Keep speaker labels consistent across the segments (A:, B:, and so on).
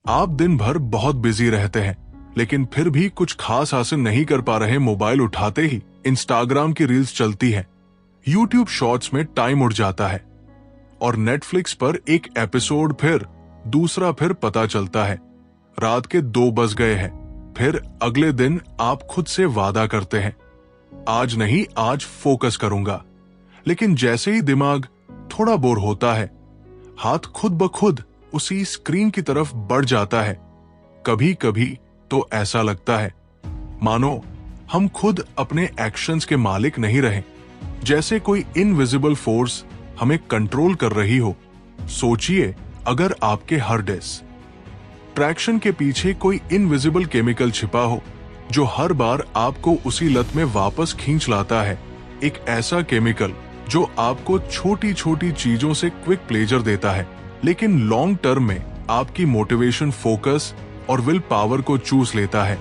A: आप दिन भर बहुत बिजी रहते हैं, लेकिन फिर भी कुछ खास हासिल नहीं कर पा रहे। मोबाइल उठाते ही इंस्टाग्राम की रील्स चलती है, यूट्यूब शॉर्ट्स में टाइम उड़ जाता है और नेटफ्लिक्स पर एक एपिसोड फिर दूसरा फिर पता चलता है रात के 2 बज गए हैं। फिर अगले दिन आप खुद से वादा करते हैं, आज नहीं, आज फोकस करूंगा। लेकिन जैसे ही दिमाग थोड़ा बोर होता है, हाथ खुद ब खुद उसी स्क्रीन की तरफ बढ़ जाता है। कभी कभी तो ऐसा लगता है मानो हम खुद अपने एक्शंस के मालिक नहीं रहे, जैसे कोई इनविजिबल फोर्स हमें कंट्रोल कर रही हो। सोचिए, अगर आपके हर ट्रैक्शन के पीछे कोई इनविजिबल केमिकल छिपा हो जो हर बार आपको उसी लत में वापस खींच लाता है। एक ऐसा केमिकल जो आपको छोटी छोटी चीजों से क्विक प्लेजर देता है, लेकिन लॉन्ग टर्म में आपकी मोटिवेशन, फोकस और विल पावर को चूस लेता है।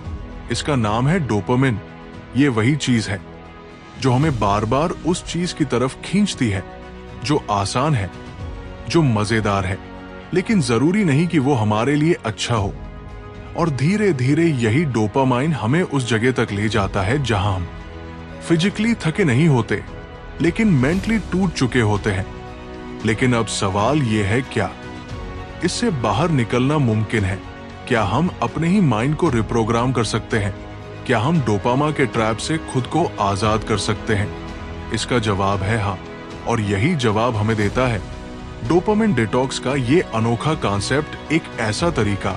A: इसका नाम है डोपामिन। ये वही चीज है जो हमें बार बार उस चीज की तरफ खींचती है जो आसान है, जो मजेदार है, लेकिन जरूरी नहीं कि वो हमारे लिए अच्छा हो। और धीरे धीरे यही डोपामाइन हमें उस जगह तक ले जाता है जहां हम फिजिकली थके नहीं होते, लेकिन मेंटली टूट चुके होते हैं। लेकिन अब सवाल ये है, क्या इससे बाहर निकलना मुमकिन है? क्या हम अपने ही माइंड को रिप्रोग्राम कर सकते हैं? क्या हम डोपामा के ट्रैप से खुद को आजाद कर सकते हैं? इसका जवाब है हाँ, और यही जवाब हमें देता है डोपामिन डिटॉक्स का ये अनोखा कॉन्सेप्ट। एक ऐसा तरीका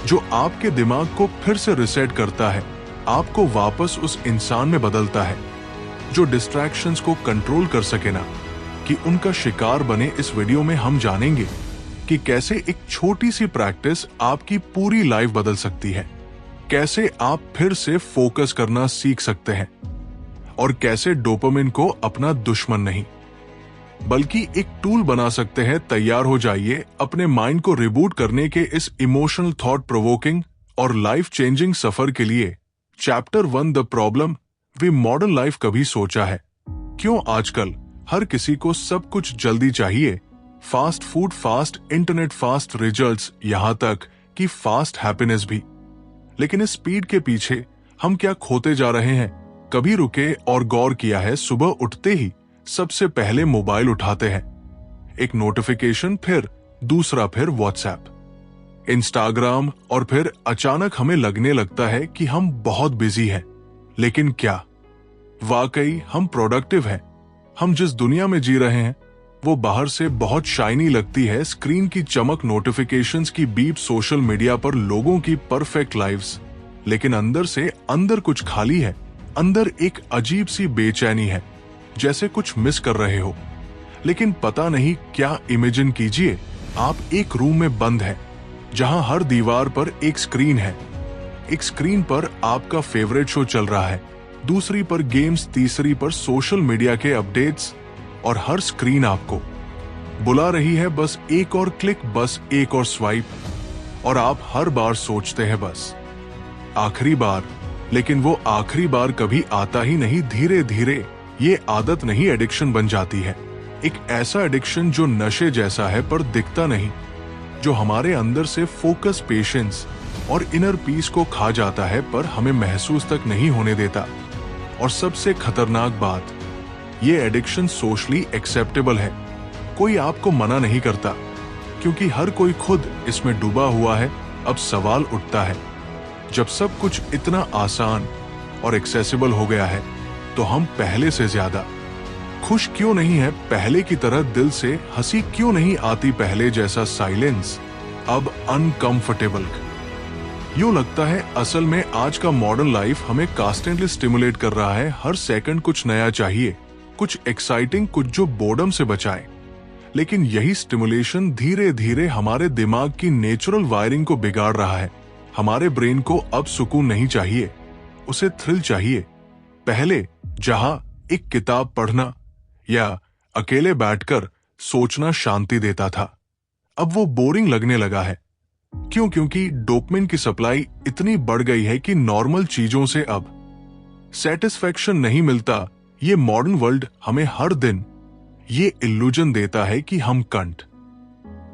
A: जो आपके दिमाग को फिर से रिसेट करता है, आपको वापस उस इंसान में बदलता है जो डिस्ट्रैक्शंस को कंट्रोल कर सके ना कि उनका शिकार बने। इस वीडियो में हम जानेंगे कि कैसे एक छोटी सी प्रैक्टिस आपकी पूरी लाइफ बदल सकती है, कैसे आप फिर से फोकस करना सीख सकते हैं और कैसे डोपामिन को अपना दुश्मन नहीं बल्कि एक टूल बना सकते हैं। तैयार हो जाइए अपने माइंड को रिबूट करने के इस इमोशनल, थॉट प्रोवोकिंग और लाइफ चेंजिंग सफर के लिए। Chapter 1, the problem we modern life कभी सोचा है। क्यों आजकल हर किसी को सब कुछ जल्दी चाहिए? Fast food, fast internet, fast results, यहां तक कि फास्ट हैप्पीनेस भी। लेकिन इस स्पीड के पीछे हम क्या खोते जा रहे हैं? कभी रुके और गौर किया है? सुबह उठते ही सबसे पहले मोबाइल उठाते हैं, एक नोटिफिकेशन, फिर दूसरा, फिर व्हाट्सएप, इंस्टाग्राम, और फिर अचानक हमें लगने लगता है कि हम बहुत बिजी हैं। लेकिन क्या वाकई हम प्रोडक्टिव हैं? हम जिस दुनिया में जी रहे हैं वो बाहर से बहुत शाइनी लगती है। स्क्रीन की चमक, नोटिफिकेशंस की बीप, सोशल मीडिया पर लोगों की परफेक्ट लाइव्स, लेकिन अंदर से अंदर कुछ खाली है। अंदर एक अजीब सी बेचैनी है, जैसे कुछ मिस कर रहे हो। लेकिन पता नहीं क्या। इमेजिन कीजिए, आप एक रूम में बंद हैं, जहां हर दीवार पर एक स्क्रीन है। एक स्क्रीन पर आपका फेवरेट शो चल रहा है, दूसरी पर गेम्स, तीसरी पर सोशल मीडिया के अपडेट्स, और हर स्क्रीन आपको बुला रही है, बस एक और क्लिक, बस एक और स्वाइप। और आप हर बार सोचते हैं बस आखिरी बार, लेकिन वो आखिरी बार कभी आता ही नहीं। धीरे धीरे ये आदत नहीं, एडिक्शन बन जाती है। एक ऐसा एडिक्शन जो नशे जैसा है पर दिखता नहीं, जो हमारे अंदर से फोकस, पेशेंस और इनर पीस को खा जाता है पर हमें महसूस तक नहीं होने देता। और सबसे खतरनाक बात, ये एडिक्शन सोशली एक्सेप्टेबल है। कोई आपको मना नहीं करता क्योंकि हर कोई खुद इसमें डूबा हुआ है। अब सवाल उठता है, जब सब कुछ इतना आसान और एक्सेसिबल हो गया है, तो हम पहले से ज्यादा खुश क्यों नहीं है? पहले की तरह दिल से हंसी क्यों नहीं आती? पहले जैसा साइलेंस अब अनकंफर्टेबल। यूं लगता है असल में आज का मॉडर्न लाइफ हमें कॉन्स्टेंटली स्टिमुलेट कर रहा है। हर सेकंड कुछ नया चाहिए, कुछ एक्साइटिंग, कुछ जो बोर्डम से बचाए। लेकिन यही स्टिमुलेशन धीरे धीरे हमारे दिमाग की नेचुरल वायरिंग को बिगाड़ रहा है। हमारे ब्रेन को अब सुकून नहीं चाहिए, उसे थ्रिल चाहिए। पहले जहां एक किताब पढ़ना या अकेले बैठकर सोचना शांति देता था, अब वो बोरिंग लगने लगा है। क्यों? क्योंकि डोपामिन की सप्लाई इतनी बढ़ गई है कि नॉर्मल चीजों से अब सेटिस्फैक्शन नहीं मिलता। ये मॉडर्न वर्ल्ड हमें हर दिन ये इल्यूजन देता है कि हम कंट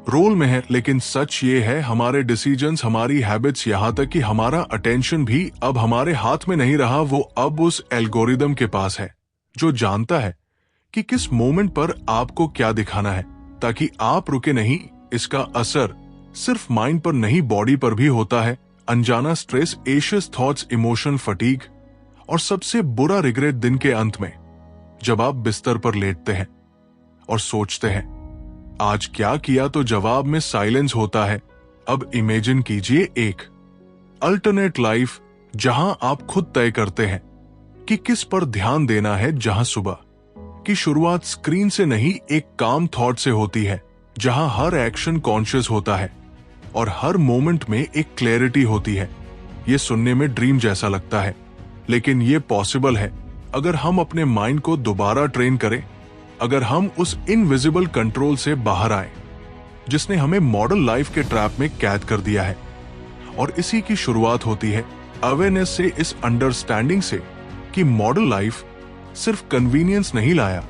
A: रोल में है, लेकिन सच ये है हमारे डिसीजंस, हमारी हैबिट्स, यहाँ तक कि हमारा अटेंशन भी अब हमारे हाथ में नहीं रहा। वो अब उस एल्गोरिदम के पास है जो जानता है कि किस मोमेंट पर आपको क्या दिखाना है, ताकि आप रुके नहीं। इसका असर सिर्फ माइंड पर नहीं, बॉडी पर भी होता है। अनजाना stress, Asia's thoughts, emotion fatigue, और सबसे बुरा रिग्रेट दिन के अंत में, जब आप बिस्तर पर लेटते हैं और सोचते हैं आज क्या किया, तो जवाब में साइलेंस होता है। अब इमेजिन कीजिए एक अल्टरनेट लाइफ जहां आप खुद तय करते हैं कि किस पर ध्यान देना है, जहां सुबह की शुरुआत स्क्रीन से नहीं एक काम थॉट से होती है, जहां हर एक्शन कॉन्शियस होता है और हर मोमेंट में एक क्लैरिटी होती है। ये सुनने में ड्रीम जैसा लगता है, लेकिन ये पॉसिबल है अगर हम अपने माइंड को दोबारा ट्रेन करें, अगर हम उस इनविजिबल कंट्रोल से बाहर आए जिसने हमें मॉडर्न लाइफ के ट्रैप में कैद कर दिया है। और इसी की शुरुआत होती है अवेयरनेस से, इस अंडरस्टैंडिंग से कि मॉडर्न लाइफ सिर्फ कन्वीनियंस नहीं लाया,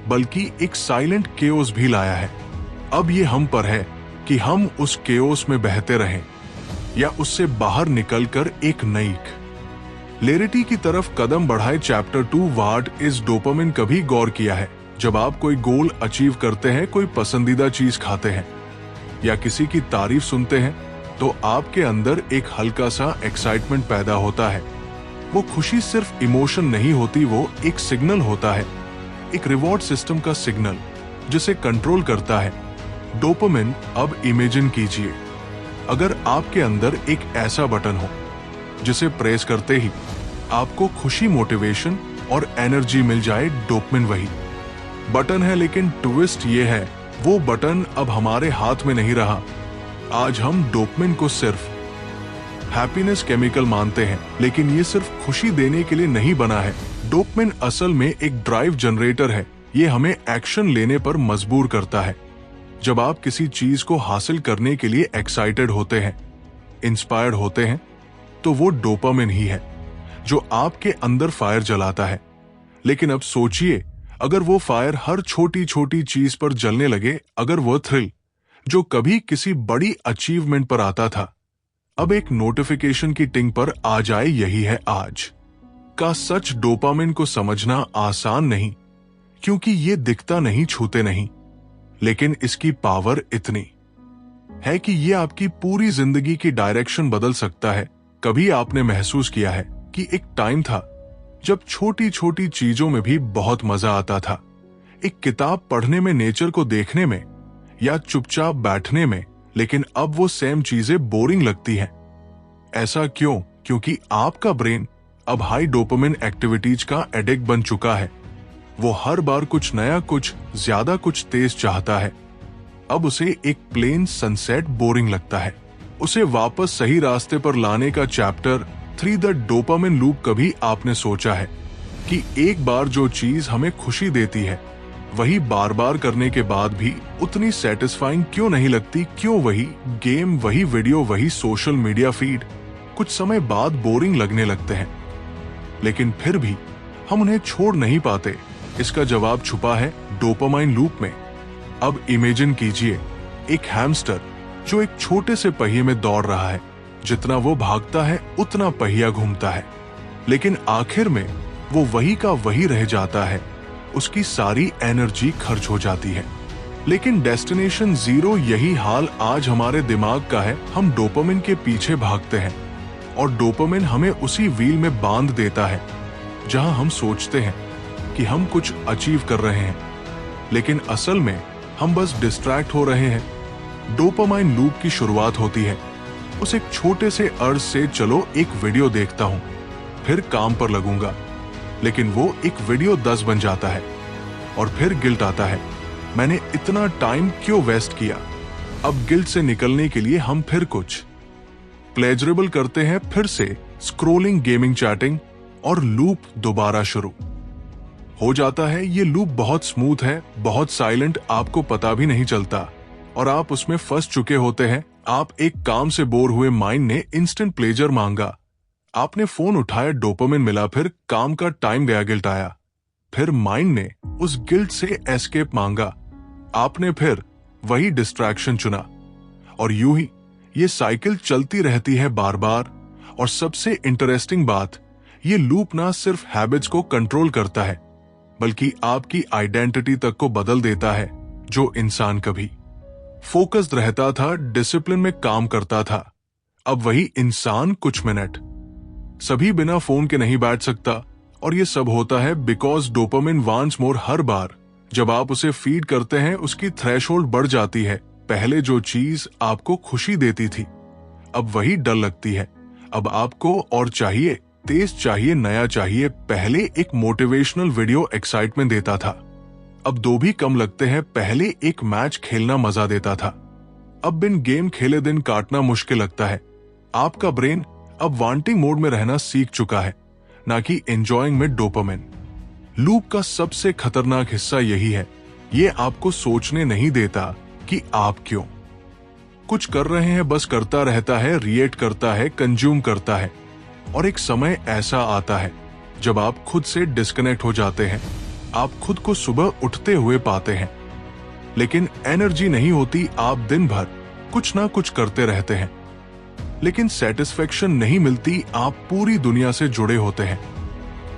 A: बल्कि एक साइलेंट केओस भी लाया है। अब ये हम पर है कि हम उस केओस में बहते रहें या उससे बाहर निकलकर एक नई क्लैरिटी की तरफ कदम बढ़ाए। Chapter 2, what is dopamine. कभी गौर किया है जब आप कोई गोल अचीव करते हैं, कोई पसंदीदा चीज खाते हैं या किसी की तारीफ सुनते हैं, तो आपके अंदर एक हल्का सा एक्साइटमेंट पैदा होता है। वो खुशी सिर्फ इमोशन नहीं होती, वो एक सिग्नल होता है, एक रिवॉर्ड सिस्टम का सिग्नल जिसे कंट्रोल करता है डोपामिन। अब इमेजिन कीजिए अगर आपके अंदर एक ऐसा बटन हो जिसे प्रेस करते ही आपको खुशी, मोटिवेशन और एनर्जी मिल जाए। डोपामिन वही बटन है, लेकिन ट्विस्ट ये है वो बटन अब हमारे हाथ में नहीं रहा। आज हम डोपामिन को सिर्फ हैप्पीनेस केमिकल मानते हैं, लेकिन ये सिर्फ खुशी देने के लिए नहीं बना है। डोपामिन असल में एक ड्राइव जनरेटर है। ये हमें एक्शन लेने पर मजबूर करता है। जब आप किसी चीज को हासिल करने के लिए एक्साइटेड होते हैं, इंस्पायर्ड होते हैं, तो वो डोपामिन ही है जो आपके अंदर फायर जलाता है। लेकिन अब सोचिए अगर वो फायर हर छोटी छोटी चीज पर जलने लगे, अगर वो थ्रिल जो कभी किसी बड़ी अचीवमेंट पर आता था अब एक नोटिफिकेशन की टिंग पर आ जाए। यही है आज का सच। डोपामिन को समझना आसान नहीं, क्योंकि ये दिखता नहीं, छूते नहीं, लेकिन इसकी पावर इतनी है कि ये आपकी पूरी जिंदगी की डायरेक्शन बदल सकता है। कभी आपने महसूस किया है कि एक टाइम था जब छोटी छोटी चीजों में भी बहुत मजा आता था, एक किताब पढ़ने में, नेचर को देखने में या चुपचाप बैठने में, लेकिन अब वो सेम चीजें बोरिंग लगती हैं। ऐसा क्यों? क्योंकि आपका ब्रेन अब हाई डोपामिन एक्टिविटीज का एडिक्ट बन चुका है। वो हर बार कुछ नया, कुछ ज्यादा, कुछ तेज चाहता है। अब उसे एक प्लेन सनसेट बोरिंग लगता है। उसे वापस सही रास्ते पर लाने का चैप्टर 3, द डोपामिन लूप। कभी आपने सोचा है कि एक बार जो चीज हमें खुशी देती है वही बार बार करने के बाद भी उतनी सेटिस्फाइंग क्यों नहीं लगती? क्यों वही गेम, वही वीडियो, वही सोशल मीडिया फीड कुछ समय बाद बोरिंग लगने लगते हैं, लेकिन फिर भी हम उन्हें छोड़ नहीं पाते? इसका जवाब छुपा है डोपामाइन लूप में। अब इमेजिन कीजिए एक हैमस्टर जो एक छोटे से पहिए में दौड़ रहा है। जितना वो भागता है उतना पहिया घूमता है, लेकिन आखिर में वो वही का वही रह जाता है। उसकी सारी एनर्जी खर्च हो जाती है, लेकिन डेस्टिनेशन जीरो। यही हाल आज हमारे दिमाग का है। हम डोपामिन के पीछे भागते हैं और डोपामिन हमें उसी व्हील में बांध देता है जहां हम सोचते हैं कि हम कुछ अचीव कर रहे हैं, लेकिन असल में हम बस डिस्ट्रैक्ट हो रहे हैं। डोपामाइन लूप की शुरुआत होती है उस एक छोटे से अर्ज से, चलो एक वीडियो देखता हूं, फिर काम पर लगूंगा। लेकिन वो एक वीडियो 10 बन जाता है और फिर गिल्ट आता है, मैंने इतना टाइम क्यों वेस्ट किया? अब गिल्ट से निकलने के लिए हम फिर कुछ प्लेजरेबल करते हैं, फिर से स्क्रोलिंग, गेमिंग, चैटिंग, और लूप दोबारा शुरू हो जाता है। ये लूप बहुत स्मूथ है, बहुत साइलेंट, आपको पता भी नहीं चलता और आप उसमें फंस चुके होते हैं। आप एक काम से बोर हुए, माइंड ने इंस्टेंट प्लेजर मांगा, आपने फोन उठाया, डोपामिन मिला, फिर काम का टाइम गया, गिल्ट आया, फिर माइंड ने उस गिल्ट से एस्केप मांगा, आपने फिर वही डिस्ट्रैक्शन चुना, और यूं ही ये साइकिल चलती रहती है बार बार। और सबसे इंटरेस्टिंग बात, ये लूप ना सिर्फ हैबिट्स को कंट्रोल करता है, बल्कि आपकी आइडेंटिटी तक को बदल देता है। जो इंसान कभी फोकस्ड रहता था, डिसिप्लिन में काम करता था, अब वही इंसान कुछ मिनट सभी बिना फोन के नहीं बैठ सकता। और ये सब होता है बिकॉज डोपामिन वांट्स मोर। हर बार जब आप उसे फीड करते हैं, उसकी थ्रेशोल्ड बढ़ जाती है। पहले जो चीज आपको खुशी देती थी, अब वही डर लगती है। अब आपको और चाहिए, तेज चाहिए, नया चाहिए। पहले एक मोटिवेशनल वीडियो एक्साइटमेंट देता था, अब दो भी कम लगते हैं। पहले एक मैच खेलना मजा देता था, अब बिन गेम खेले दिन काटना मुश्किल लगता है। आपका ब्रेन अब वांटिंग मोड में रहना सीख चुका है, ना कि एंजॉयिंग में डोपामिन। लूप का सबसे खतरनाक हिस्सा यही है, ये आपको सोचने नहीं देता कि आप क्यों कुछ कर रहे हैं, बस करता रहता है, रिएक्ट करता है, कंज्यूम करता है। और एक समय ऐसा आता है जब आप खुद से डिस्कनेक्ट हो जाते हैं। आप खुद को सुबह उठते हुए पाते हैं, लेकिन एनर्जी नहीं होती। आप दिन भर कुछ ना कुछ करते रहते हैं, लेकिन सेटिस्फेक्शन नहीं मिलती। आप पूरी दुनिया से जुड़े होते हैं,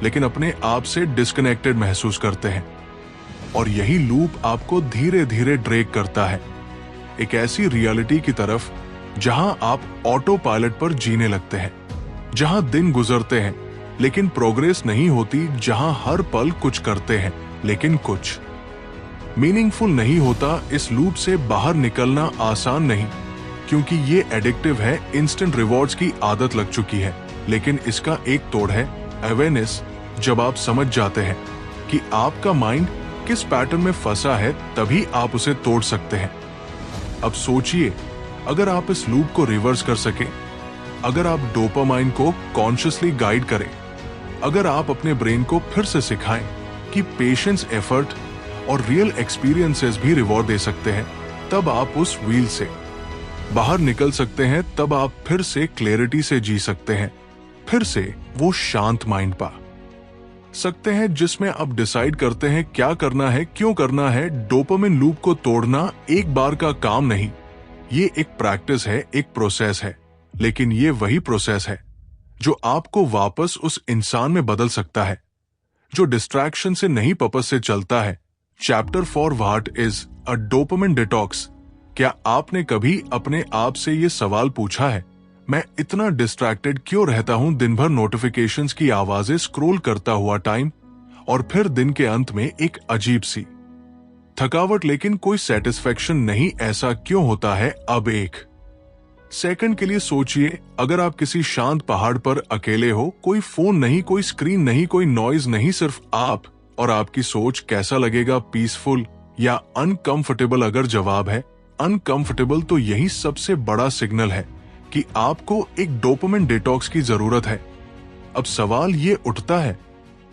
A: लेकिन अपने आप से डिस्कनेक्टेड महसूस करते हैं। और यही लूप आपको धीरे धीरे ड्रैग करता है एक ऐसी रियलिटी की तरफ जहां आप ऑटो पायलट पर जीने लगते हैं, जहां दिन गुजरते हैं लेकिन प्रोग्रेस नहीं होती, जहां हर पल कुछ करते हैं लेकिन कुछ मीनिंगफुल नहीं होता। इस लूप से बाहर निकलना आसान नहीं, क्योंकि ये एडिक्टिव है। इंस्टेंट रिवॉर्ड्स की आदत लग चुकी है। लेकिन इसका एक तोड़ है अवेयरनेस। जब आप समझ जाते हैं कि आपका माइंड किस पैटर्न में फंसा है, तभी आप उसे तोड़ सकते हैं। अब सोचिए, अगर आप इस लूप को रिवर्स कर सके, अगर आप डोपामाइन को कॉन्शियसली गाइड करें, अगर आप अपने ब्रेन को फिर से सिखाएं कि पेशेंस, एफर्ट और रियल एक्सपीरियंसेस भी रिवॉर्ड दे सकते हैं, तब आप उस व्हील से बाहर निकल सकते हैं। तब आप फिर से क्लैरिटी से जी सकते हैं, फिर से वो शांत माइंड पा सकते हैं जिसमें आप डिसाइड करते हैं क्या करना है, क्यों करना है। डोपामिन लूप को तोड़ना एक बार का काम नहीं, ये एक प्रैक्टिस है, एक प्रोसेस है। लेकिन ये वही प्रोसेस है जो आपको वापस उस इंसान में बदल सकता है जो डिस्ट्रैक्शन से नहीं, पर्पस से चलता है। Chapter 4 what is a dopamine detox. क्या आपने कभी अपने आप से ये सवाल पूछा है, मैं इतना डिस्ट्रैक्टेड क्यों रहता हूं? दिन भर नोटिफिकेशंस की आवाजें, स्क्रॉल करता हुआ टाइम, और फिर दिन के अंत में एक अजीब सी थकावट, लेकिन कोई सेटिस्फेक्शन नहीं। ऐसा क्यों होता है? अब एक सेकंड के लिए सोचिए, अगर आप किसी शांत पहाड़ पर अकेले हो, कोई फोन नहीं, कोई स्क्रीन नहीं, कोई नॉइज नहीं, सिर्फ आप और आपकी सोच, कैसा लगेगा? पीसफुल या अनकंफर्टेबल? अगर जवाब है अनकंफर्टेबल, तो यही सबसे बड़ा सिग्नल है कि आपको एक डोपामिन डिटॉक्स की जरूरत है। अब सवाल ये उठता है,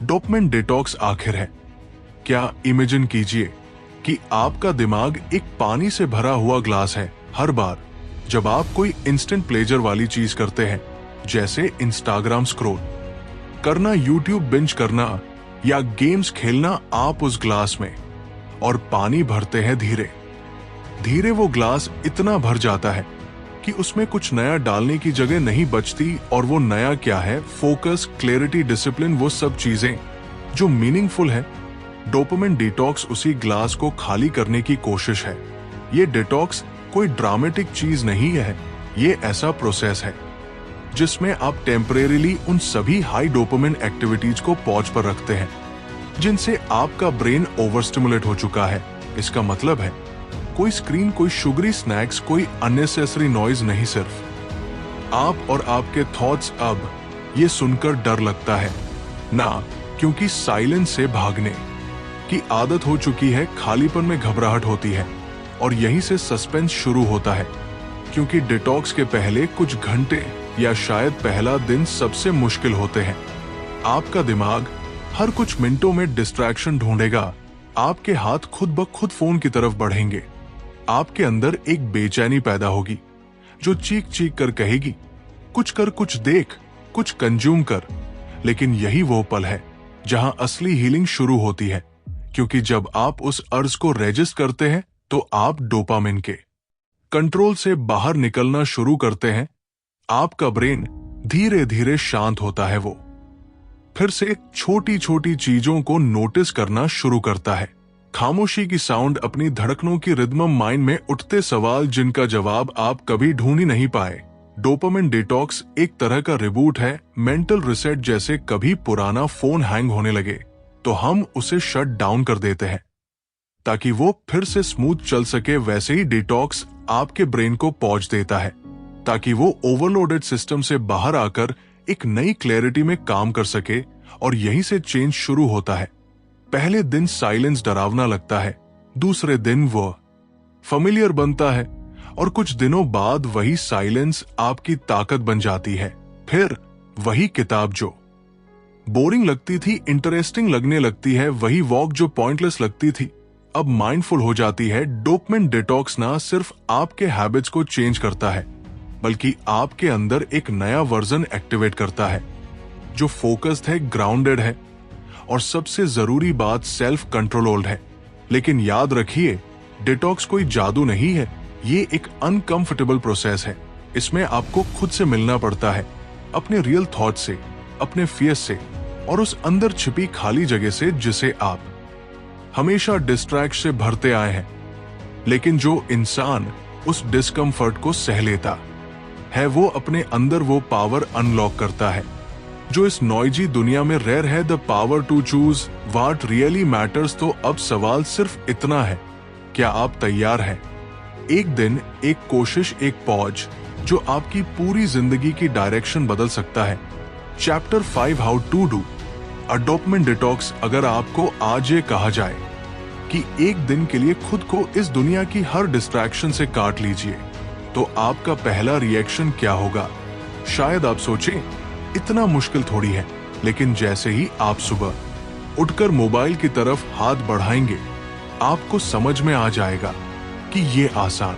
A: डोपामिन डिटॉक्स आखिर है क्या? इमेजिन कीजिए कि आपका दिमाग एक पानी से भरा हुआ ग्लास है। हर बार जब आप कोई इंस्टेंट प्लेजर वाली चीज करते हैं, जैसे इंस्टाग्राम स्क्रॉल करना, यूट्यूब बिंज करना या गेम्स खेलना, आप उस ग्लास में और पानी भरते हैं। धीरे धीरे वो ग्लास इतना भर जाता है कि उसमें कुछ नया डालने की जगह नहीं बचती। और वो नया क्या है? फोकस, क्लैरिटी, डिसिप्लिन, वो सब चीजें जो मीनिंगफुल है। डोपामिन डिटॉक्स उसी ग्लास को खाली करने की कोशिश है। ये डिटॉक्स कोई ड्रामेटिक चीज नहीं है, ये ऐसा प्रोसेस है जिसमें आप टेम्परेरीली उन सभी हाई डोपामिन एक्टिविटीज को पॉज पर रखते हैं जिनसे आपका ब्रेन ओवर स्टिमुलेट हो चुका है। इसका मतलब है कोई स्क्रीन, कोई शुगरी स्नैक्स, कोई अननेसेसरी नॉइज नहीं, सिर्फ आप और आपके थॉट्स। अब ये सुनकर डर लगता है ना, क्योंकि साइलेंस से भागने की आदत हो चुकी है, खालीपन में घबराहट होती है, और यहीं से सस्पेंस शुरू होता है। क्योंकि डिटॉक्स के पहले कुछ घंटे या शायद पहला दिन सबसे मुश्किल होते हैं। आपका दिमाग हर कुछ मिनटों में डिस्ट्रैक्शन ढूंढेगा, आपके हाथ खुद ब खुद फोन की तरफ बढ़ेंगे, आपके अंदर एक बेचैनी पैदा होगी जो चीख चीख कर कहेगी, कुछ कर, कुछ देख, कुछ कंज्यूम कर। लेकिन यही वो पल है जहां असली हीलिंग शुरू होती है, क्योंकि जब आप उस अर्ज को रेजिस्ट करते हैं, तो आप डोपामिन के कंट्रोल से बाहर निकलना शुरू करते हैं। आपका ब्रेन धीरे धीरे शांत होता है। वो फिर से छोटी छोटी चीजों को नोटिस करना शुरू करता है। खामोशी की साउंड, अपनी धड़कनों की रिदम, माइंड में उठते सवाल जिनका जवाब आप कभी ढूंढ ही नहीं पाए। डोपामिन डिटॉक्स एक तरह का रिबूट है, मेंटल रिसेट। जैसे कभी पुराना फोन हैंग होने लगे तो हम उसे शट डाउन कर देते हैं ताकि वो फिर से स्मूथ चल सके। वैसे ही डिटॉक्स आपके ब्रेन को पॉज देता है ताकि वो ओवरलोडेड सिस्टम से बाहर आकर एक नई क्लैरिटी में काम कर सके। और यहीं से चेंज शुरू होता है। पहले दिन साइलेंस डरावना लगता है, दूसरे दिन वो familiar बनता है और कुछ दिनों बाद वही साइलेंस आपकी ताकत बन जाती है। फिर वही किताब जो बोरिंग लगती थी इंटरेस्टिंग लगने लगती है, वही वॉक जो पॉइंटलेस लगती थी अब माइंडफुल हो जाती है। डोपामिन डिटॉक्स ना सिर्फ आपके हैबिट्स को चेंज करता है बल्कि आपके अंदर एक नया वर्जन एक्टिवेट करता है जो फोकस्ड है, ग्राउंडेड है और सबसे जरूरी बात सेल्फ कंट्रोल्ड है। लेकिन याद रखिए, डिटॉक्स कोई जादू नहीं है, ये एक अनकंफर्टेबल प्रोसेस है। इसमें आपको खुद से मिलना पड़ता है, अपने रियल थॉट से, अपने फियर्स से और उस अंदर छिपी खाली जगह से जिसे आप हमेशा डिस्ट्रैक्ट से भरते आए हैं। लेकिन जो इंसान उस डिस्कम्फर्ट को सह लेता है वो अपने अंदर वो पावर अनलॉक करता है जो इस नॉइजी दुनिया में रेयर है, the power to choose what really matters. तो अब सवाल सिर्फ इतना है, क्या आप तैयार हैं? एक दिन, एक कोशिश, एक पॉज जो आपकी पूरी जिंदगी की डायरेक्शन बदल सकता है। Chapter 5, how to do a dopamine detox. अगर आपको आज ये कहा जाए कि एक दिन के लिए खुद को इस दुनिया की हर डिस्ट्रैक्शन से काट लीजिए, तो आपका पहला रिएक्शन क्या होगा? शायद आप सोचें, इतना मुश्किल थोड़ी है। लेकिन जैसे ही आप सुबह उठकर मोबाइल की तरफ हाथ बढ़ाएंगे, आपको समझ में आ जाएगा कि ये आसान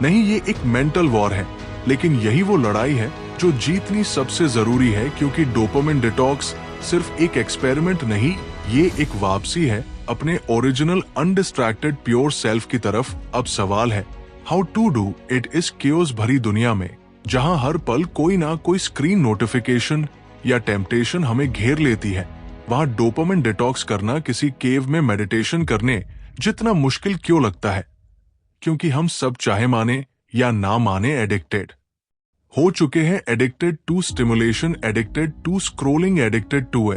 A: नहीं, ये एक मेंटल वॉर है। लेकिन यही वो लड़ाई है जो जीतनी सबसे जरूरी है, क्योंकि डोपामिन डिटॉक्स सिर्फ एक एक्सपेरिमेंट नहीं, ये एक वापसी है अपने ओरिजिनल अनडिस्ट्रैक्टेड प्योर सेल्फ की तरफ। अब सवाल है, हाउ टू डू इट इस केओस भरी दुनिया में, जहां हर पल कोई ना कोई स्क्रीन नोटिफिकेशन या टेम्पटेशन हमें घेर लेती है। वहां डोपामिन डिटॉक्स करना किसी केव में मेडिटेशन करने जितना मुश्किल क्यों लगता है? क्योंकि हम सब चाहे माने या ना माने एडिक्टेड हो चुके हैं। Addicted to stimulation, addicted to scrolling, addicted to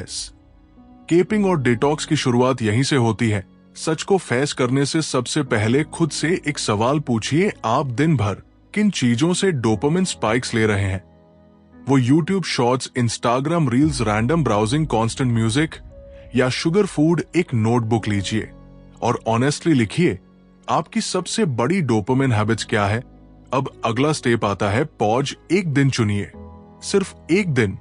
A: keeping. और डिटॉक्स की शुरुआत यहीं से होती है। सच को फेस करने से सबसे पहले खुद से एक सवाल पूछिए, आप दिन भर किन चीजों से डोपामिन स्पाइक्स ले रहे हैं? वो YouTube shorts, Instagram reels, random browsing, constant music या शुगर फूड? एक नोटबुक लीजिए और ऑनेस्टली लिखिए, आपकी सबसे बड़ी डोपामिन हैबिट्स क्या है? अब अगला स्टेप आता है पॉज। एक दिन चुनिए, सिर्फ एक दिन,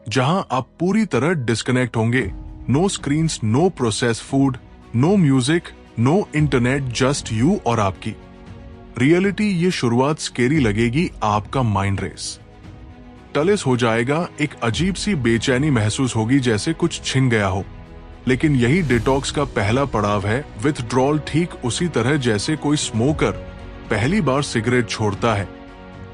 A: जहां आप पूरी तरह डिस्कनेक्ट होंगे। No screens, no process food, no music, no internet, just you और आपकी रियलिटी। ये शुरुआत स्केरी लगेगी, आपका माइंड रेस टलेस हो जाएगा, एक अजीब सी बेचैनी महसूस होगी जैसे कुछ छिन गया हो। लेकिन यही डिटॉक्स का पहला पड़ाव है, विथड्रॉल। ठीक उसी तरह जैसे कोई स्मोकर पहली बार सिगरेट छोड़ता है,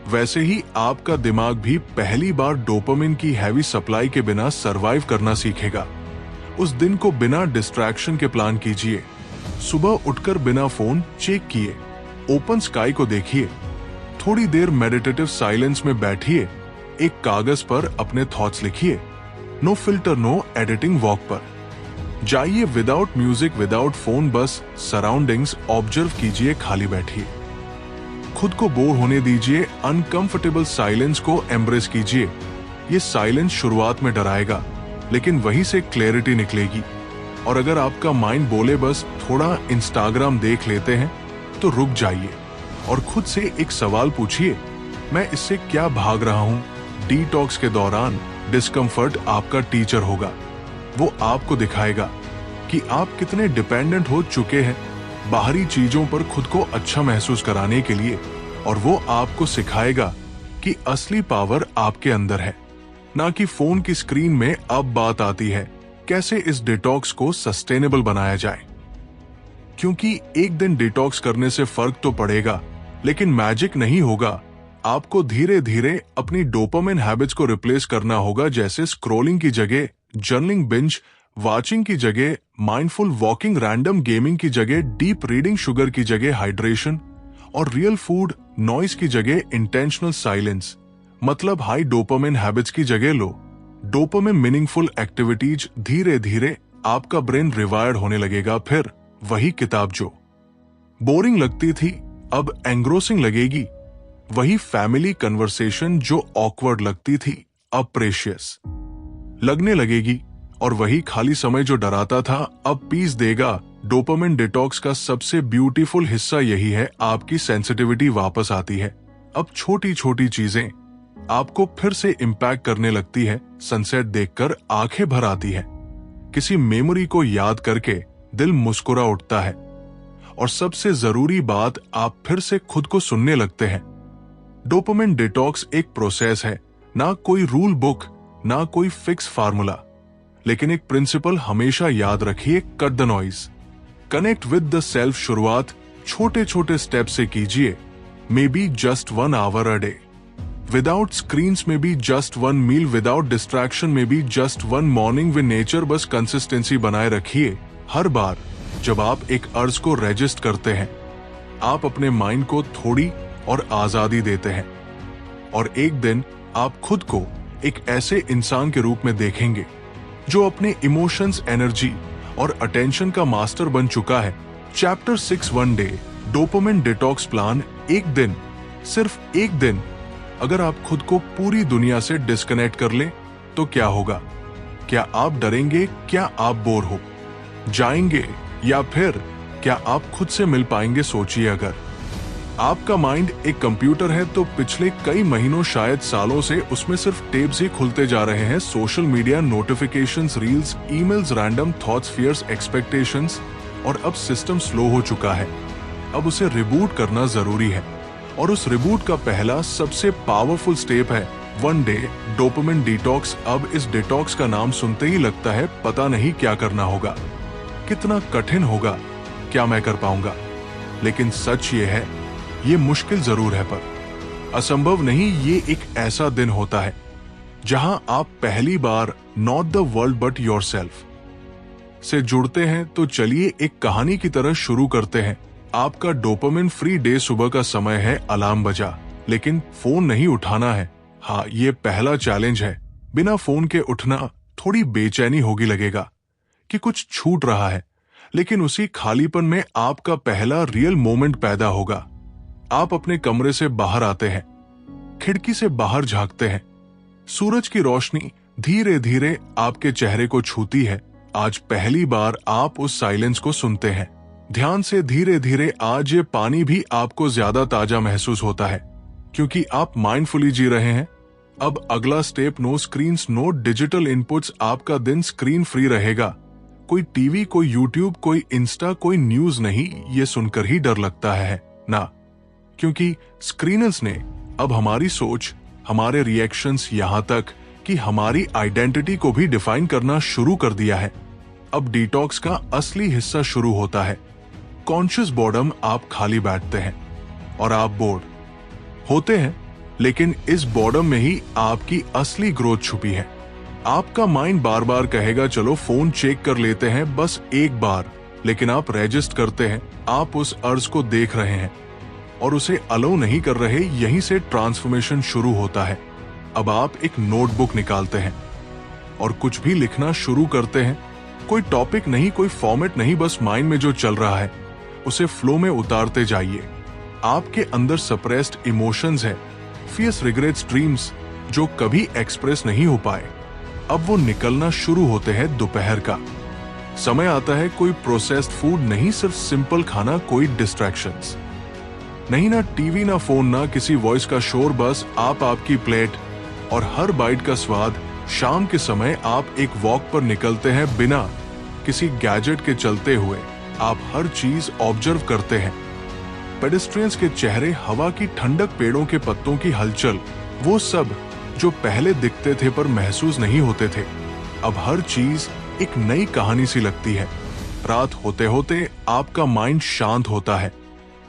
A: वैसे ही आपका दिमाग भी पहली बार डोपामिन की हैवी सप्लाई के बिना सरवाइव करना सीखेगा। उस दिन को बिना डिस्ट्रैक्शन के प्लान कीजिए। सुबह उठकर बिना फोन चेक किए ओपन स्काई को देखिए, थोड़ी देर मेडिटेटिव साइलेंस में बैठिए, एक कागज पर अपने थॉट्स लिखिए। No filter, no editing. Walk पर जाइए, विदाउट म्यूजिक, विदाउट फोन, बस सराउंडिंग्स ऑब्जर्व कीजिए, खाली बैठिए, खुद को बोर होने दीजिए, अनकंफर्टेबल साइलेंस को एम्ब्रेस कीजिए। ये साइलेंस शुरुआत में डराएगा, लेकिन वहीं से क्लैरिटी निकलेगी। और अगर आपका माइंड बोले बस थोड़ा इंस्टाग्राम देख लेते हैं, तो रुक जाइए और खुद से एक सवाल पूछिए, मैं इससे क्या भाग रहा हूं? डिटॉक्स के दौरान डिस्कम्फर्ट आपका टीचर होगा। वो आपको दिखाएगा कि आप कितने डिपेंडेंट हो चुके हैं बाहरी चीजों पर खुद को अच्छा महसूस कराने के लिए, और वो आपको सिखाएगा कि असली पावर आपके अंदर है, ना कि फोन की स्क्रीन में। अब बात आती है कैसे इस डिटॉक्स को सस्टेनेबल बनाया जाए। क्योंकि एक दिन डिटॉक्स करने से फर्क तो पड़ेगा, लेकिन मैजिक नहीं होगा। आपको धीरे धीरे अपनी डोपामिन हैबिट्स को रिप्लेस करना होगा, जैसे स्क्रॉलिंग की जगह जर्नलिंग, बिंज वॉचिंग की जगह माइंडफुल वॉकिंग, रैंडम गेमिंग की जगह डीप रीडिंग, शुगर की जगह हाइड्रेशन और रियल फूड, नॉइस की जगह इंटेंशनल साइलेंस। मतलब हाई डोपामिन हैबिट्स की जगह लो डोपामिन मीनिंगफुल एक्टिविटीज। धीरे धीरे आपका ब्रेन रिवायर्ड होने लगेगा। फिर वही किताब जो बोरिंग लगती थी अब एंग्रोसिंग लगेगी, वही फैमिली कन्वर्सेशन जो ऑकवर्ड लगती थी अब प्रेशियस लगने लगेगी, और वही खाली समय जो डराता था अब पीस देगा। डोपामिन डिटॉक्स का सबसे ब्यूटीफुल हिस्सा यही है, आपकी सेंसिटिविटी वापस आती है। अब छोटी छोटी चीजें आपको फिर से इंपैक्ट करने लगती है। सनसेट देखकर आंखें भर आती है, किसी मेमोरी को याद करके दिल मुस्कुरा उठता है, और सबसे जरूरी बात, आप फिर से खुद को सुनने लगते हैं। डोपामिन डिटॉक्स एक प्रोसेस है, ना कोई रूल बुक, ना कोई फिक्स फार्मूला, लेकिन एक प्रिंसिपल हमेशा याद रखिए, cut the noise, connect with the self. शुरुआत छोटे छोटे स्टेप से कीजिए, may be just 1 hour a day without screens, may be just 1 meal without distraction, may be just 1 morning with nature. बस कंसिस्टेंसी बनाए रखिए। हर बार जब आप एक अर्ज को रजिस्ट करते हैं, आप अपने माइंड को थोड़ी और आजादी देते हैं, और एक दिन आप खुद को एक ऐसे इंसान के रूप में देखेंगे जो अपने इमोशंस, एनर्जी और अटेंशन का मास्टर बन चुका है। Chapter 6, 1 day dopamine detox plan. एक दिन, सिर्फ एक दिन अगर आप खुद को पूरी दुनिया से डिस्कनेक्ट कर लें तो क्या होगा? क्या आप डरेंगे? क्या आप बोर हो जाएंगे? या फिर क्या आप खुद से मिल पाएंगे? सोचिए, अगर आपका माइंड एक कंप्यूटर है तो पिछले कई महीनों, शायद सालों से उसमें सिर्फ टेप्स ही खुलते जा रहे हैं। Social media, notifications, reels, emails, random thoughts, fears, expectations, और अब सिस्टम स्लो हो चुका है। अब उसे रिबूट करना जरूरी है, और उस रिबूट का पहला सबसे पावरफुल स्टेप है 1 डे डोपामिन डिटॉक्स। अब इस डिटॉक्स का नाम सुनते ही लगता है पता नहीं क्या करना होगा, कितना कठिन होगा, क्या मैं कर पाऊंगा? लेकिन सच ये है, ये मुश्किल जरूर है पर असंभव नहीं। ये एक ऐसा दिन होता है जहां आप पहली बार not the world but yourself से जुड़ते हैं। तो चलिए एक कहानी की तरह शुरू करते हैं। आपका डोपामिन फ्री डे, सुबह का समय है, अलार्म बजा, लेकिन फोन नहीं उठाना है। हाँ, ये पहला चैलेंज है। बिना फोन के उठना थोड़ी बेचैनी होगी, लगेगा कि कुछ छूट रहा है, लेकिन उसी खालीपन में आपका पहला रियल मोमेंट पैदा होगा। आप अपने कमरे से बाहर आते हैं, खिड़की से बाहर झांकते हैं, सूरज की रोशनी धीरे धीरे आपके चेहरे को छूती है। आज पहली बार आप उस साइलेंस को सुनते हैं ध्यान से। धीरे धीरे आज ये पानी भी आपको ज्यादा ताजा महसूस होता है, क्योंकि आप माइंडफुली जी रहे हैं। अब अगला step, no screens, no digital inputs. आपका दिन स्क्रीन फ्री रहेगा। कोई टीवी, कोई यूट्यूब, कोई इंस्टा, कोई न्यूज नहीं। ये सुनकर ही डर लगता है ना, क्योंकि स्क्रीनर्स ने अब हमारी सोच, हमारे रिएक्शंस, यहां तक कि हमारी आइडेंटिटी को भी डिफाइन करना शुरू कर दिया है। अब डिटॉक्स का असली हिस्सा शुरू होता है, कॉन्शियस बोर्डम। आप खाली बैठते हैं और आप बोर्ड होते हैं, लेकिन इस बोर्डम में ही आपकी असली ग्रोथ छुपी है। आपका माइंड बार बार कहेगा चलो फोन चेक कर लेते हैं, बस एक बार, लेकिन आप रजिस्ट करते हैं। आप उस अर्ज को देख रहे हैं और उसे अलो नहीं कर रहे। यहीं से ट्रांसफॉर्मेशन शुरू होता है। अब आप एक नोटबुक निकालते हैं और कुछ भी लिखना शुरू करते हैं। कोई टॉपिक नहीं, कोई फॉर्मेट नहीं, बस माइंड में जो चल रहा है उसे फ्लो में उतारते जाइए। आपके अंदर सप्रेस्ड इमोशंस है, फियर्स, रिग्रेट्स, ड्रीम्स जो कभी एक्सप्रेस नहीं हो पाए, अब वो निकलना शुरू होते हैं। दोपहर का समय आता है, कोई प्रोसेस्ड फूड नहीं, सिर्फ सिंपल खाना, कोई डिस्ट्रैक्शंस नहीं, ना टीवी, ना फोन, ना किसी वॉइस का शोर, बस आपकी प्लेट और हर बाइट का स्वाद। शाम के समय आप एक वॉक पर निकलते हैं, बिना किसी गैजेट के चलते हुए। आप हर चीज ऑब्जर्व करते हैं, पेडेस्ट्रियंस के चेहरे, हवा की ठंडक, पेड़ों के पत्तों की हलचल, वो सब जो पहले दिखते थे पर महसूस नहीं होते थे। अब हर चीज एक नई कहानी सी लगती है। रात होते होते आपका माइंड शांत होता है।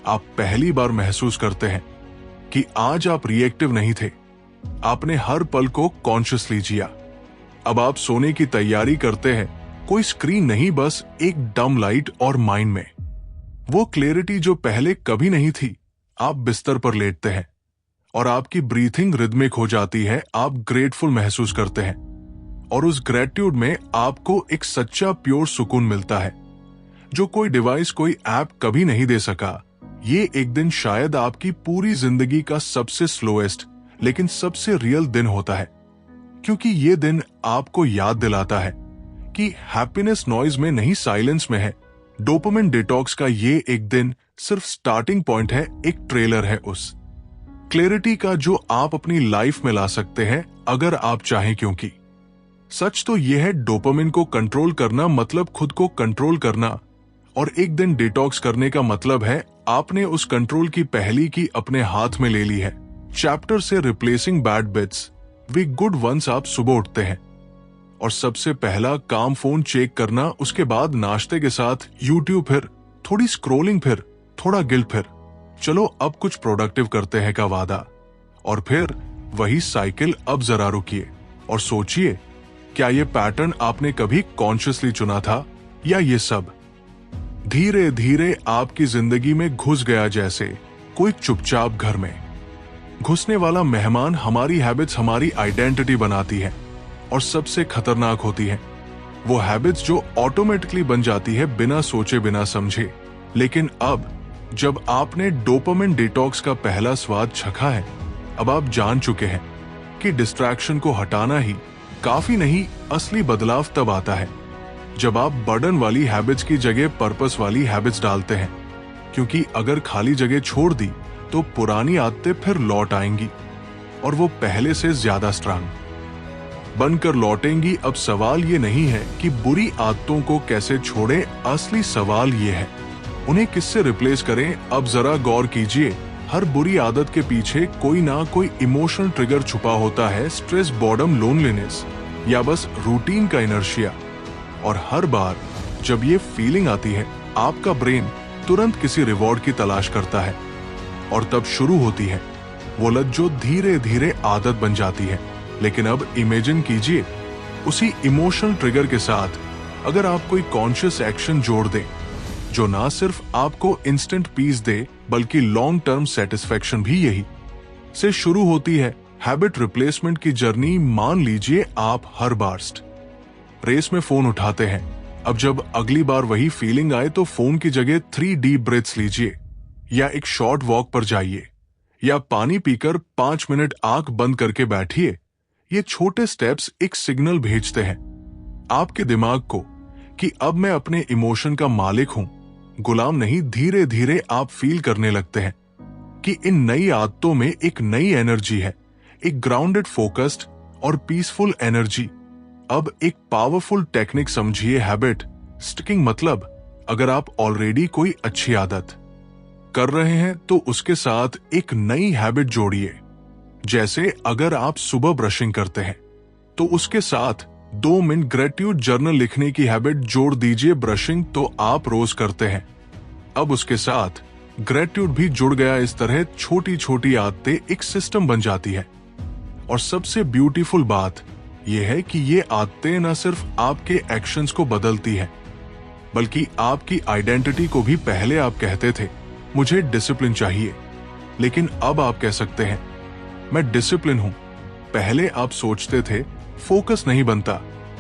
A: आप पहली बार महसूस करते हैं कि आज आप रिएक्टिव नहीं थे, आपने हर पल को कॉन्शियसली जिया। अब आप सोने की तैयारी करते हैं, कोई स्क्रीन नहीं, बस एक डम लाइट और माइंड में वो क्लैरिटी जो पहले कभी नहीं थी। आप बिस्तर पर लेटते हैं और आपकी ब्रीथिंग रिदमिक हो जाती है, आप ग्रेटफुल महसूस करते हैं और उस ग्रेटिट्यूड में आपको एक सच्चा प्योर सुकून मिलता है जो कोई डिवाइस, कोई ऐप कभी नहीं दे सका। ये एक दिन शायद आपकी पूरी जिंदगी का सबसे स्लोएस्ट लेकिन सबसे रियल दिन होता है, क्योंकि ये दिन आपको याद दिलाता है कि हैप्पीनेस नॉइज में नहीं, साइलेंस में है। डोपामिन डिटॉक्स का ये एक दिन सिर्फ स्टार्टिंग पॉइंट है, एक ट्रेलर है उस क्लैरिटी का जो आप अपनी लाइफ में ला सकते हैं अगर आप चाहें। क्योंकि सच तो यह है, डोपामिन को कंट्रोल करना मतलब खुद को कंट्रोल करना, और एक दिन डिटॉक्स करने का मतलब है आपने उस कंट्रोल की पहली की अपने हाथ में ले ली है। चैप्टर से replacing bad bits with good ones. आप सुबह उठते हैं और सबसे पहला काम फोन चेक करना, उसके बाद नाश्ते के साथ यूट्यूब, फिर थोड़ी स्क्रोलिंग, फिर थोड़ा गिल्ट, फिर चलो अब कुछ प्रोडक्टिव करते हैं का वादा, और फिर वही साइकिल। अब जरा रुकिए और सोचिए, क्या ये पैटर्न आपने कभी कॉन्शियसली चुना था या ये सब धीरे धीरे आपकी जिंदगी में घुस गया, जैसे कोई चुपचाप घर में घुसने वाला मेहमान। हमारी हैबिट्स हमारी आइडेंटिटी बनाती है और सबसे खतरनाक होती है वो हैबिट्स जो ऑटोमेटिकली बन जाती है बिना सोचे बिना समझे। लेकिन अब जब आपने डोपामिन डिटॉक्स का पहला स्वाद चखा है, अब आप जान चुके हैं कि डिस्ट्रैक्शन को हटाना ही काफी नहीं, असली बदलाव तब आता है जब आप बर्डन वाली हैबिट्स की जगह पर्पस वाली हैबिट्स डालते हैं। क्योंकि अगर खाली जगह छोड़ दी तो पुरानी आदतें फिर लौट आएंगी और वो पहले से ज्यादा स्ट्रांग बनकर लौटेंगी। अब सवाल ये नहीं है कि बुरी आदतों को कैसे छोड़ें, असली सवाल ये है उन्हें किससे रिप्लेस करें। अब जरा गौर कीजिए, हर बुरी आदत के पीछे कोई ना कोई इमोशनल ट्रिगर छुपा होता है, स्ट्रेस, बॉर्डम, लोनलीनेस या बस रूटीन का इनर्शिया। और हर बार जब ये फीलिंग आती है, आपका ब्रेन तुरंत किसी रिवॉर्ड की तलाश करता है और तब शुरू होती है वो लत जो धीरे धीरे आदत बन जाती है। लेकिन अब इमेजिन कीजिए, उसी इमोशनल ट्रिगर के साथ अगर आप कोई कॉन्शियस एक्शन जोड़ दें जो ना सिर्फ आपको इंस्टेंट पीस दे बल्कि लॉन्ग टर्म सेटिस्फेक्शन भी यही से शुरू होती है। हैबिट रिप्लेसमेंट की जर्नी। मान लीजिए आप हर बार रेस में फोन उठाते हैं, अब जब अगली बार वही फीलिंग आए तो फोन की जगह 3 डीप ब्रेथ्स लीजिए, या एक शॉर्ट वॉक पर जाइए, या पानी पीकर 5 मिनट आंख बंद करके बैठिए। ये छोटे स्टेप्स एक सिग्नल भेजते हैं आपके दिमाग को कि अब मैं अपने इमोशन का मालिक हूं, गुलाम नहीं। धीरे धीरे आप फील करने लगते हैं कि इन नई आदतों में एक नई एनर्जी है, एक ग्राउंडेड, फोकस्ड और पीसफुल एनर्जी। अब एक पावरफुल टेक्निक समझिए, हैबिट स्टिकिंग। मतलब अगर आप ऑलरेडी कोई अच्छी आदत कर रहे हैं तो उसके साथ एक नई हैबिट जोड़िए। जैसे अगर आप सुबह ब्रशिंग करते हैं तो उसके साथ 2 मिनट ग्रेटिट्यूड जर्नल लिखने की हैबिट जोड़ दीजिए। ब्रशिंग तो आप रोज करते हैं, अब उसके साथ ग्रेटिट्यूड भी जुड़ गया। इस तरह छोटी छोटी आदतें एक सिस्टम बन जाती है। और सबसे ब्यूटीफुल बात यह है कि ये आदतें न सिर्फ आपके एक्शंस को बदलती हैं बल्कि आपकी आइडेंटिटी को भी। पहले आप कहते थे मुझे डिसिप्लिन चाहिए, लेकिन अब आप कह सकते हैं मैं डिसिप्लिन हूं। पहले आप सोचते थे फोकस नहीं बनता,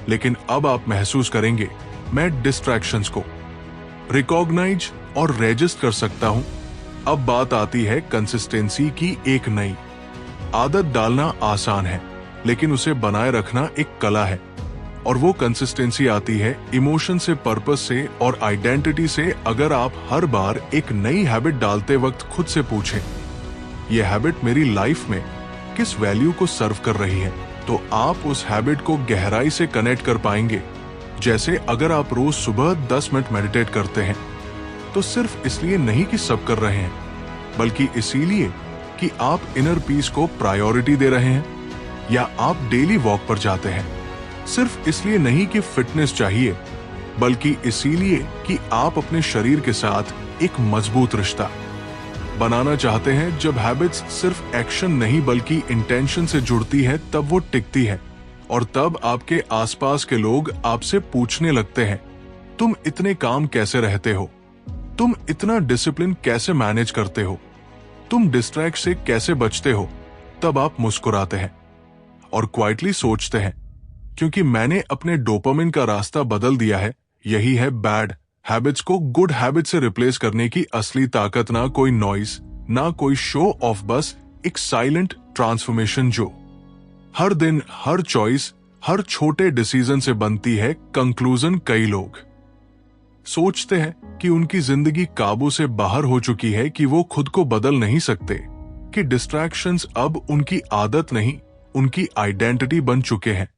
A: लेकिन अब आप महसूस करेंगे मैं डिस्ट्रैक्शंस को रिकॉग्नाइज और रेजिस्ट कर सकता हूं। अब बात आती है कंसिस्टेंसी की। एक नई आदत डालना आसान है, लेकिन उसे बनाए रखना एक कला है। और वो कंसिस्टेंसी आती है इमोशन से, पर्पस से और आइडेंटिटी से। अगर आप हर बार एक नई हैबिट डालते वक्त खुद से पूछें, यह हैबिट मेरी लाइफ में किस वैल्यू को सर्व कर रही है, तो आप उस हैबिट को गहराई से कनेक्ट कर पाएंगे। जैसे अगर आप रोज सुबह 10 मिनट मेडिटेट करते हैं तो सिर्फ इसलिए नहीं कि सब कर रहे हैं, बल्कि इसीलिए कि आप इनर पीस को प्रायोरिटी दे रहे हैं। या आप डेली वॉक पर जाते हैं सिर्फ इसलिए नहीं कि फिटनेस चाहिए, बल्कि इसीलिए कि आप अपने शरीर के साथ एक मजबूत रिश्ता बनाना चाहते हैं। जब हैबिट्स सिर्फ एक्शन नहीं बल्कि इंटेंशन से जुड़ती है तब वो टिकती है, और तब आपके आसपास के लोग आपसे पूछने लगते हैं, तुम इतने काम कैसे रहते हो, तुम इतना डिसिप्लिन कैसे मैनेज करते हो, तुम डिस्ट्रैक्ट से कैसे बचते हो। तब आप मुस्कुराते हैं और क्वाइटली सोचते हैं, क्योंकि मैंने अपने डोपामिन का रास्ता बदल दिया है। यही है बैड हैबिट्स को गुड हैबिट से रिप्लेस करने की असली ताकत। ना कोई नॉइज, ना कोई शो ऑफ, बस एक साइलेंट ट्रांसफॉर्मेशन जो हर दिन, हर चॉइस, हर छोटे डिसीजन से बनती है। कंक्लूजन, कई लोग सोचते हैं कि उनकी जिंदगी काबू से बाहर हो चुकी है, कि वो खुद को बदल नहीं सकते, कि डिस्ट्रैक्शंस अब उनकी आदत नहीं, उनकी आइडेंटिटी बन चुके हैं,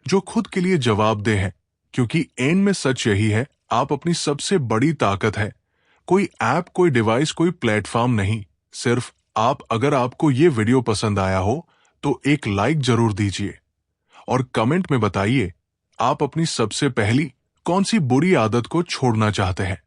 A: जो खुद के लिए जवाबदेह है। क्योंकि एंड में सच यही है, आप अपनी सबसे बड़ी ताकत है। कोई ऐप, कोई डिवाइस, कोई प्लेटफॉर्म नहीं, सिर्फ आप। अगर आपको ये वीडियो पसंद आया हो तो एक लाइक जरूर दीजिए और कमेंट में बताइए आप अपनी सबसे पहली कौन सी बुरी आदत को छोड़ना चाहते हैं।